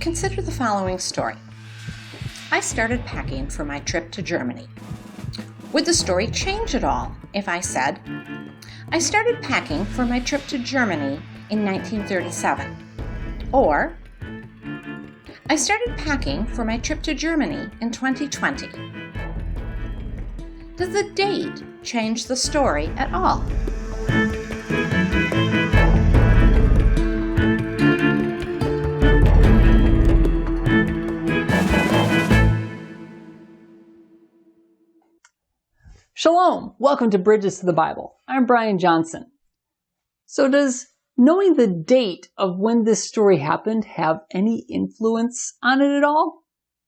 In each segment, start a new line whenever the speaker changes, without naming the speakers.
Consider the following story. I started packing for my trip to Germany. Would the story change at all if I said, I started packing for my trip to Germany in 1937? Or, I started packing for my trip to Germany in 2020. Does the date change the story at all?
Shalom! Welcome to Bridges to the Bible. I'm Brian Johnson. So does knowing the date of when this story happened have any influence on it at all?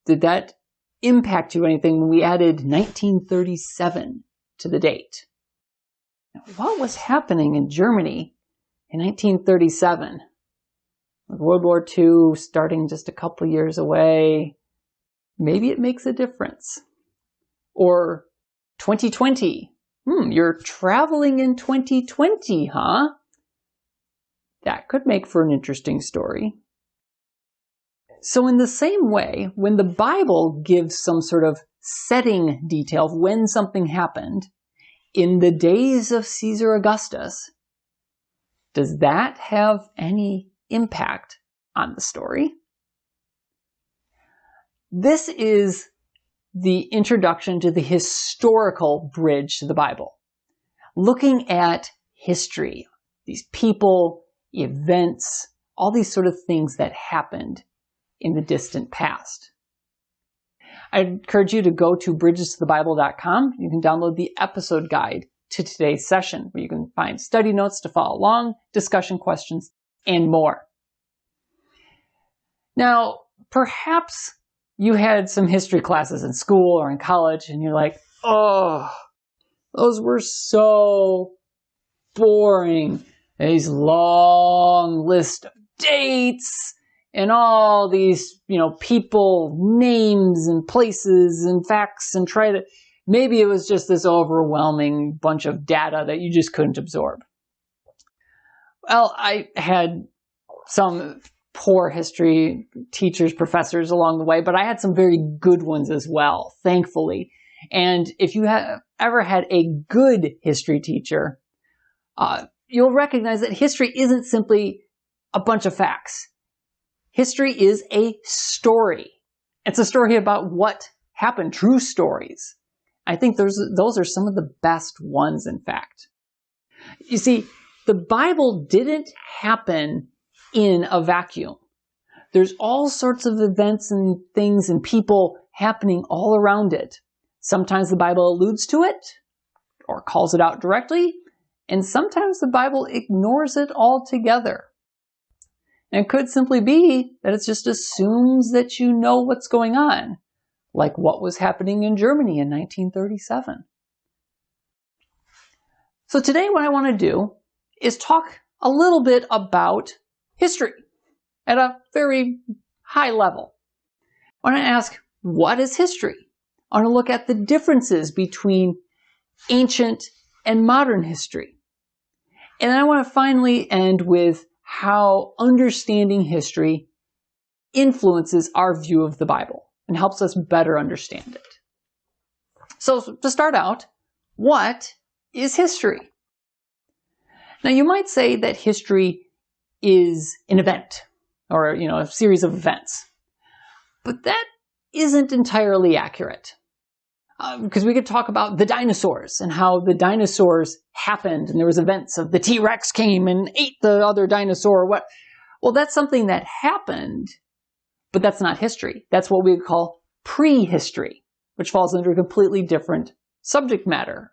Did that impact you anything when we added 1937 to the date? Now, what was happening in Germany in 1937? With World War II starting just a couple years away, maybe it makes a difference. Or 2020. You're traveling in 2020, huh? That could make for an interesting story. So in the same way, when the Bible gives some sort of setting detail of when something happened, in the days of Caesar Augustus, does that have any impact on the story? This is the introduction to the historical bridge to the Bible. Looking at history, these people, events, all these sort of things that happened in the distant past. I encourage you to go to bridgestothebible.com. You can download the episode guide to today's session, where you can find study notes to follow along, discussion questions, and more. Now, perhaps you had some history classes in school or in college, and you're like, oh, those were so boring. These long list of dates and all these, people, names and places and facts, and maybe it was just this overwhelming bunch of data that you just couldn't absorb. Well, I had some poor history teachers, professors along the way, but I had some very good ones as well, thankfully. And if you have ever had a good history teacher, you'll recognize that history isn't simply a bunch of facts. History is a story. It's a story about what happened, true stories. I think those are some of the best ones, in fact. You see, the Bible didn't happen in a vacuum. There's all sorts of events and things and people happening all around it. Sometimes the Bible alludes to it or calls it out directly, and sometimes the Bible ignores it altogether. And it could simply be that it just assumes that you know what's going on, like what was happening in Germany in 1937. So today what I want to do is talk a little bit about history at a very high level. I want to ask, what is history? I want to look at the differences between ancient and modern history. And then I want to finally end with how understanding history influences our view of the Bible and helps us better understand it. So to start out, what is history? Now you might say that history is an event, or a series of events. But that isn't entirely accurate. Because we could talk about the dinosaurs and how the dinosaurs happened, and there was events of the T-Rex came and ate the other dinosaur. Well, that's something that happened, but that's not history. That's what we would call prehistory, which falls under a completely different subject matter.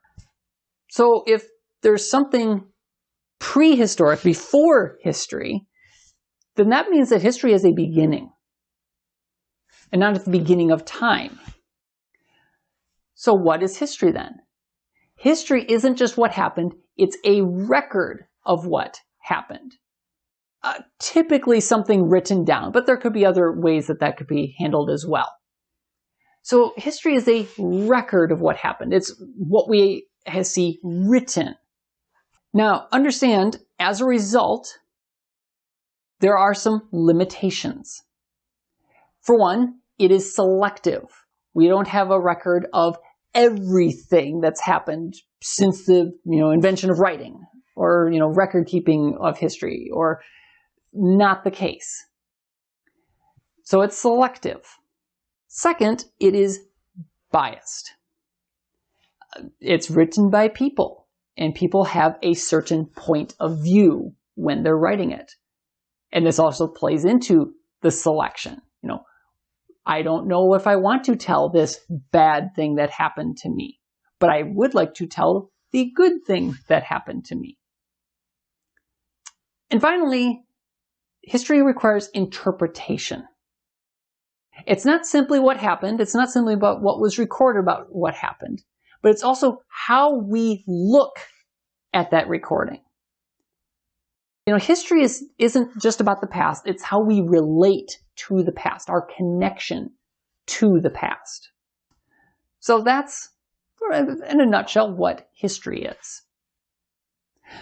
So if there's something prehistoric, before history, then that means that history is a beginning, and not at the beginning of time. So what is history then? History isn't just what happened, it's a record of what happened. Typically something written down, but there could be other ways that could be handled as well. So history is a record of what happened. It's what we see written. Now, understand, as a result, there are some limitations. For one, it is selective. We don't have a record of everything that's happened since the invention of writing or record keeping of history, or not the case. So it's selective. Second, it is biased. It's written by people, and people have a certain point of view when they're writing it. And this also plays into the selection. I don't know if I want to tell this bad thing that happened to me, but I would like to tell the good thing that happened to me. And finally, history requires interpretation. It's not simply what happened. It's not simply about what was recorded about what happened, but it's also how we look at that recording. History isn't just about the past. It's how we relate to the past, our connection to the past. So that's, in a nutshell, what history is.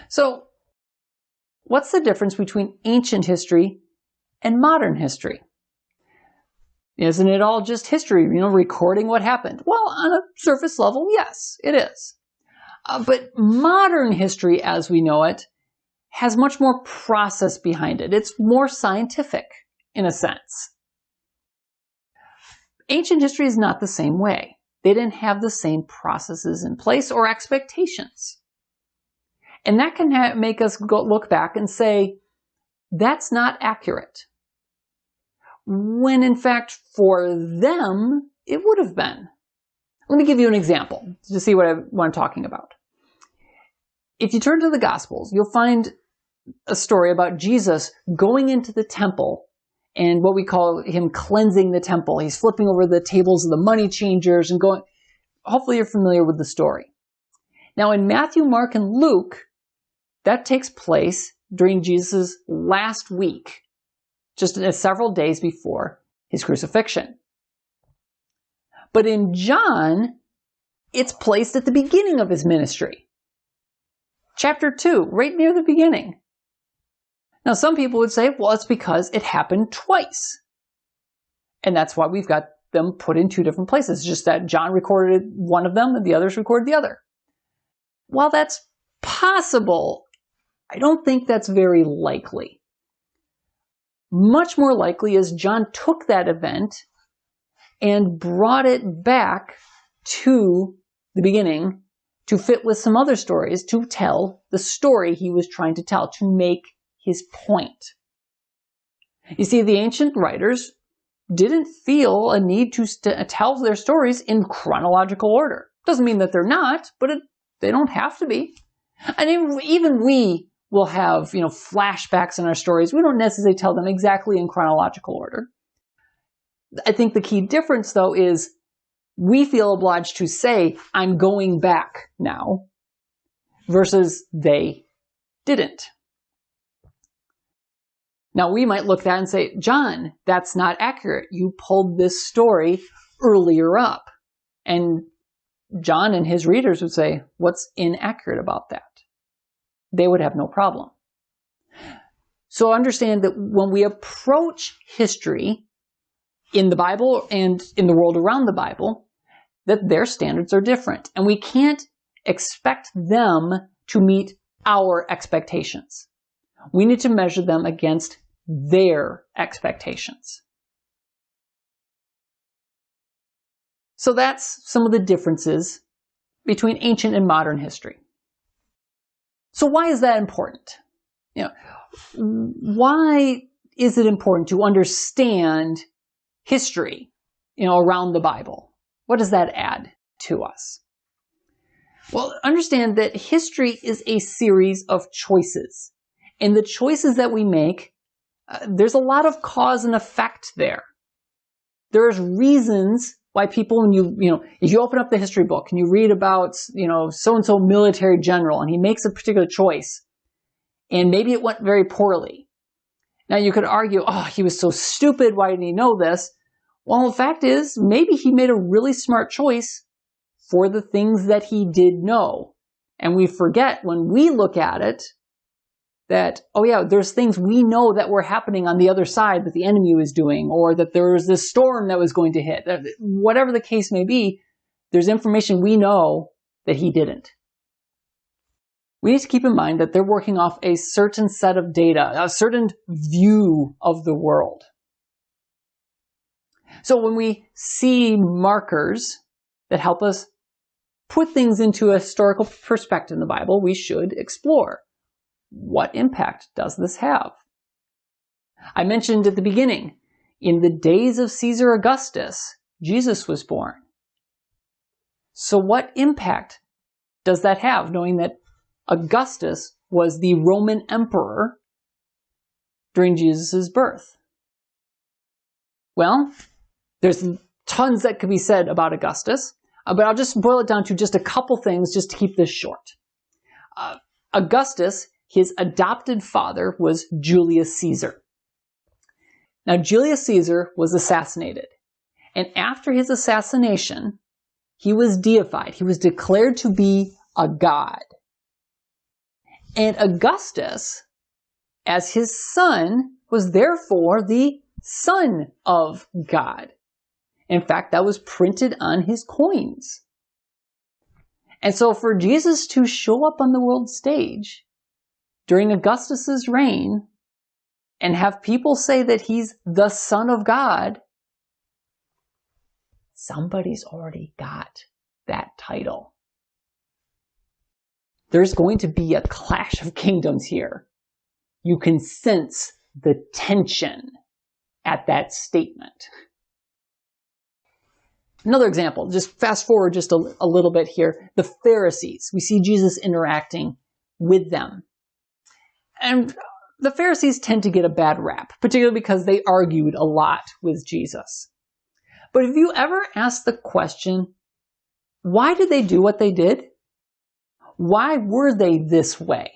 So what's the difference between ancient history and modern history? Isn't it all just history, recording what happened? Well, on a surface level, yes, it is. But modern history, as we know it, has much more process behind it. It's more scientific, in a sense. Ancient history is not the same way. They didn't have the same processes in place or expectations. And that can make us look back and say, that's not accurate. When in fact, for them, it would have been. Let me give you an example to see what I'm talking about. If you turn to the Gospels, you'll find a story about Jesus going into the temple and what we call him cleansing the temple. He's flipping over the tables of the money changers and going. Hopefully you're familiar with the story. Now in Matthew, Mark, and Luke, that takes place during Jesus' last week, just several days before his crucifixion. But in John, it's placed at the beginning of his ministry. Chapter 2, right near the beginning. Now, some people would say, well, it's because it happened twice. And that's why we've got them put in two different places. It's just that John recorded one of them and the others recorded the other. While that's possible, I don't think that's very likely. Much more likely is John took that event and brought it back to the beginning to fit with some other stories to tell the story he was trying to tell, to make his point. You see, the ancient writers didn't feel a need to tell their stories in chronological order. Doesn't mean that they're not, but they don't have to be. And even we will have, flashbacks in our stories. We don't necessarily tell them exactly in chronological order. I think the key difference, though, is we feel obliged to say, I'm going back now, versus they didn't. Now, we might look at that and say, John, that's not accurate. You pulled this story earlier up. And John and his readers would say, what's inaccurate about that? They would have no problem. So understand that when we approach history in the Bible and in the world around the Bible, that their standards are different. And we can't expect them to meet our expectations. We need to measure them against their expectations. So that's some of the differences between ancient and modern history. So why is that important? Why is it important to understand history, around the Bible? What does that add to us? Well, understand that history is a series of choices. And the choices that we make, there's a lot of cause and effect there. There's reasons why people, when if you open up the history book and you read about, so-and-so military general and he makes a particular choice and maybe it went very poorly. Now you could argue, oh, he was so stupid. Why didn't he know this? Well, the fact is, maybe he made a really smart choice for the things that he did know. And we forget when we look at it, that, oh yeah, there's things we know that were happening on the other side that the enemy was doing, or that there was this storm that was going to hit. Whatever the case may be, there's information we know that he didn't. We need to keep in mind that they're working off a certain set of data, a certain view of the world. So when we see markers that help us put things into a historical perspective in the Bible, we should explore. What impact does this have? I mentioned at the beginning, in the days of Caesar Augustus, Jesus was born. So what impact does that have, knowing that Augustus was the Roman emperor during Jesus' birth? Well, there's tons that could be said about Augustus, but I'll just boil it down to just a couple things just to keep this short. Augustus, his adopted father, was Julius Caesar. Now, Julius Caesar was assassinated, and after his assassination, he was deified. He was declared to be a god. And Augustus, as his son, was therefore the son of God. In fact, that was printed on his coins. And so for Jesus to show up on the world stage during Augustus's reign and have people say that he's the Son of God, somebody's already got that title. There's going to be a clash of kingdoms here. You can sense the tension at that statement. Another example, just fast forward just a little bit here. The Pharisees. We see Jesus interacting with them. And the Pharisees tend to get a bad rap, particularly because they argued a lot with Jesus. But have you ever asked the question, why did they do what they did? Why were they this way?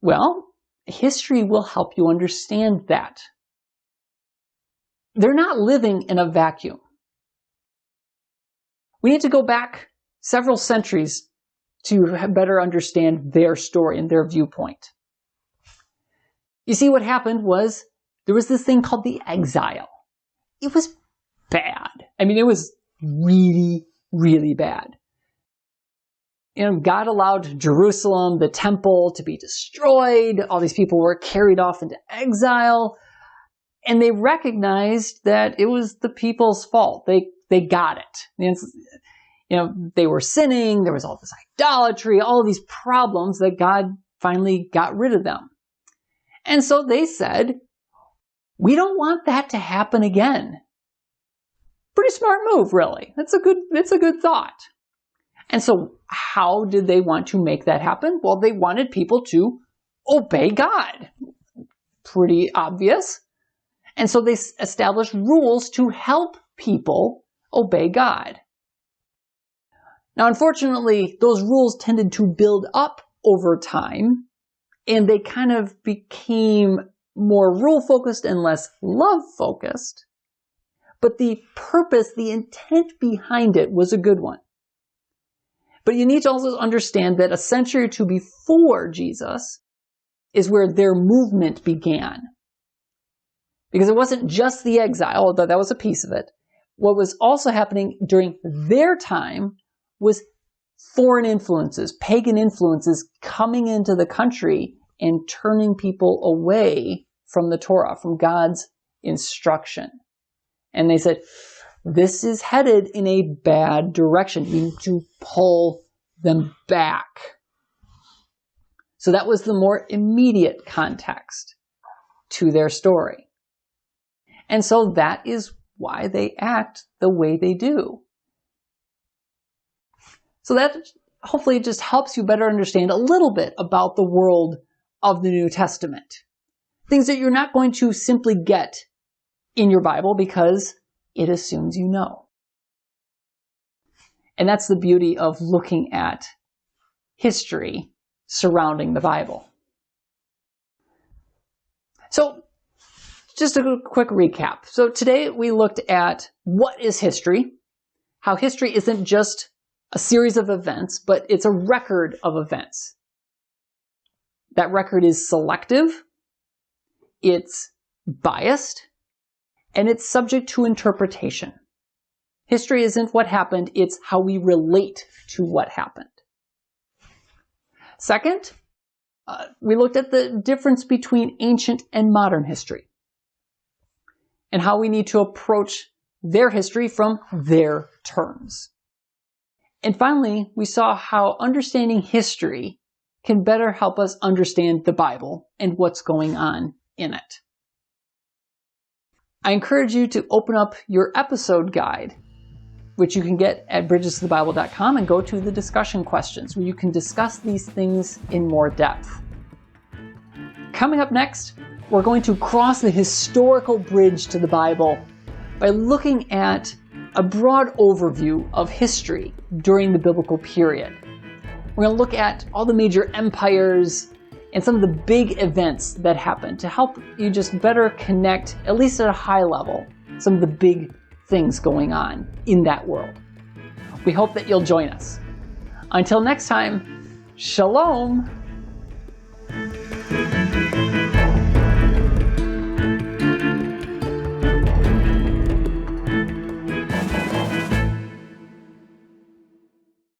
Well, history will help you understand that. They're not living in a vacuum. We need to go back several centuries to better understand their story and their viewpoint. You see, what happened was there was this thing called the exile. It was bad. I mean, it was really, really bad. You know, God allowed Jerusalem, the temple, to be destroyed. All these people were carried off into exile. And they recognized that it was the people's fault. They got it. You know, they were sinning. There was all this idolatry, all of these problems that God finally got rid of them. And so they said, we don't want that to happen again. Pretty smart move, really. It's a good thought. And so how did they want to make that happen? Well, they wanted people to obey God. Pretty obvious. And so they established rules to help people obey God. Now, unfortunately, those rules tended to build up over time, and they kind of became more rule-focused and less love-focused. But the purpose, the intent behind it was a good one. But you need to also understand that a century or two before Jesus is where their movement began. Because it wasn't just the exile, although that was a piece of it. What was also happening during their time was foreign influences, pagan influences coming into the country and turning people away from the Torah, from God's instruction. And they said, this is headed in a bad direction. We need to pull them back. So that was the more immediate context to their story. And so that is why they act the way they do. So that hopefully just helps you better understand a little bit about the world of the New Testament. Things that you're not going to simply get in your Bible because it assumes you know. And that's the beauty of looking at history surrounding the Bible. So, just a quick recap. So today we looked at what is history, how history isn't just a series of events, but it's a record of events. That record is selective, it's biased, and it's subject to interpretation. History isn't what happened, it's how we relate to what happened. Second, we looked at the difference between ancient and modern history and how we need to approach their history from their terms. And finally, we saw how understanding history can better help us understand the Bible and what's going on in it. I encourage you to open up your episode guide, which you can get at bridgestothebible.com, and go to the discussion questions where you can discuss these things in more depth. Coming up next, we're going to cross the historical bridge to the Bible by looking at a broad overview of history during the biblical period. We're going to look at all the major empires and some of the big events that happened to help you just better connect, at least at a high level, some of the big things going on in that world. We hope that you'll join us. Until next time, Shalom!